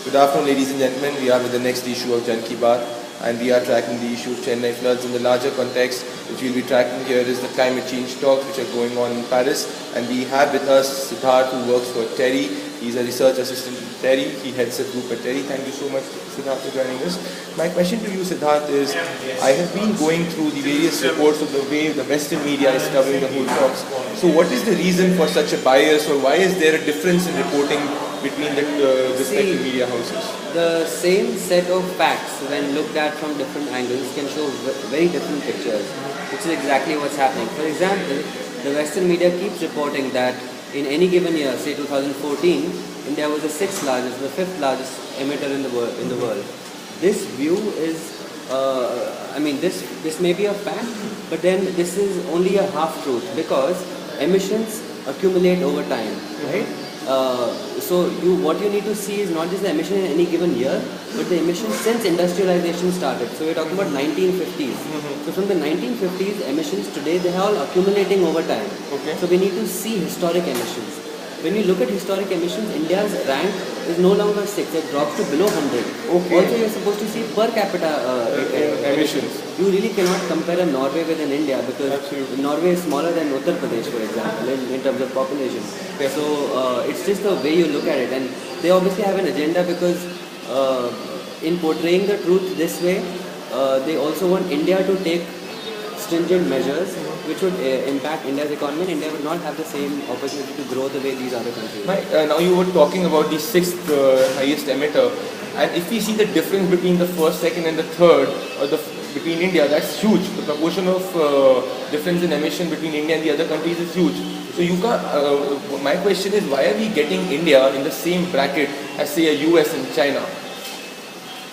Good afternoon, ladies and gentlemen. We are with the next issue of Jan Ki Baat, and we are tracking the issue of Chennai floods. In the larger context, which we'll be tracking here is the climate change talks which are going on in Paris. And we have with us Siddharth, who works for TERI. He's a research assistant at TERI. He heads a group at TERI. Thank you so much, Siddharth, for joining us. My question to you, Siddharth, is I have been going through the various reports of the way the Western media is covering the whole talks. So what is the reason for such a bias, or why is there a difference in reporting between the respective media houses? The same set of facts, when looked at from different angles, can show very different pictures, which is exactly what's happening. For example, the Western media keeps reporting that in any given year, say 2014, India was the sixth largest, the fifth largest emitter in the world. This view is, this may be a fact, but then this is only a half truth, because emissions accumulate over time, right? What you need to see is not just the emission in any given year, but the emissions since industrialization started. So we're talking about 1950s. So from the 1950s, emissions today, they are all accumulating over time. Okay. So we need to see historic emissions. When you look at historic emissions, India's rank is no longer 6, it drops to below 100. Okay. Also, you're supposed to see per capita emissions. You really cannot compare a Norway with an India, because Absolutely. Norway is smaller than Uttar Pradesh, for example, in terms of population. Yeah. So it's just the way you look at it, and they obviously have an agenda, because in portraying the truth this way, they also want India to take stringent measures which would impact India's economy, and India would not have the same opportunity to grow the way these other countries. Right. Now you were talking about the sixth highest emitter, and if we see the difference between the first, second and the third, or between India, that's huge. The proportion of difference in emission between India and the other countries is huge. So you can't, my question is, why are we getting India in the same bracket as, say, a US and China?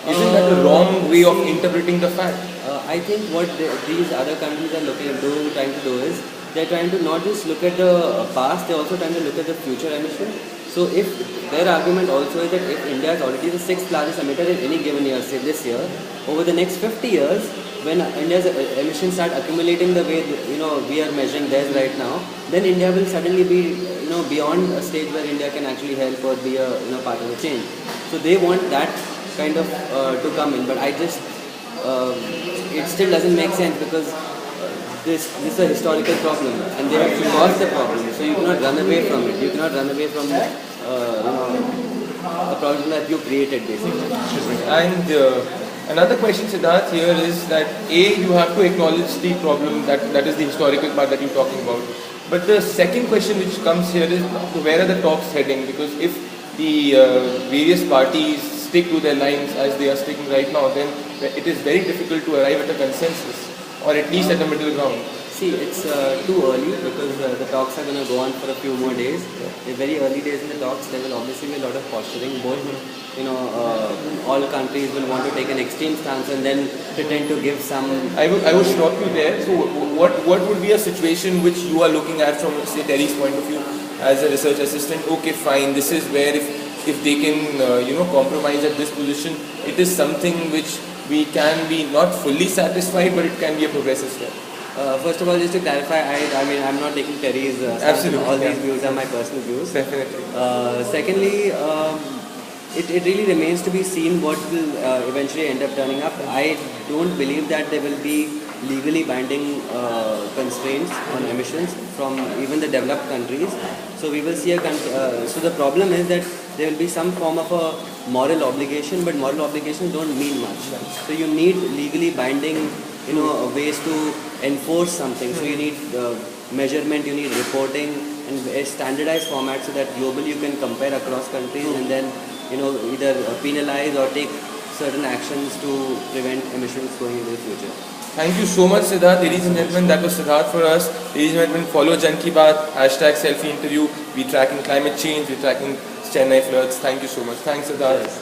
Isn't that the wrong way of interpreting the fact? I think what these other countries are trying to do is, they're trying to not just look at the past, they're also trying to look at the future emission. So if their argument also is that if India is already the sixth largest emitter in any given year, say this year, over the next 50 years, when India's emissions start accumulating the way we are measuring theirs right now, then India will suddenly be beyond a stage where India can actually help or be a part of the change. So they want that kind of to come in, but I just it still doesn't make sense, because this is a historical problem, and they have caused the problem. So you cannot run away from it. You cannot run away from a problem that you created, basically. And another question, Siddharth, here is that you have to acknowledge the problem, that is the historical part that you're talking about. But the second question which comes here is, where are the talks heading? Because if the various parties stick to their lines as they are sticking right now, then it is very difficult to arrive at a consensus, or at least at the middle ground. See, it's too early, because the talks are going to go on for a few more days. The very early days in the talks, there will obviously be a lot of posturing. Both, all countries will want to take an extreme stance and then pretend to give some. I would stop you there. So, what would be a situation which you are looking at from, say, TERI's point of view as a research assistant? Okay, fine. This is where if they can compromise at this position, it is something which we can be not fully satisfied, but it can be a progressive step. First of all, just to clarify, I'm not taking TERI's Absolutely. All these views are my personal views. Definitely. Secondly, it really remains to be seen what will eventually end up turning up. I don't believe that there will be legally binding constraints on emissions from even the developed countries. So we will see so the problem is that there will be some form of a moral obligation, but moral obligations don't mean much. So you need legally binding ways to enforce something. So you need measurement, you need reporting, and a standardized format, so that globally you can compare across countries and then either penalize or take certain actions to prevent emissions going into the future. Thank you so much, Siddharth. Ladies and gentlemen, that was Siddharth for us. Ladies and gentlemen, follow Jan Ki Baat, #selfie interview. We're tracking climate change, we're tracking Chennai floods. Thank you so much. Thanks, Siddharth. Yes.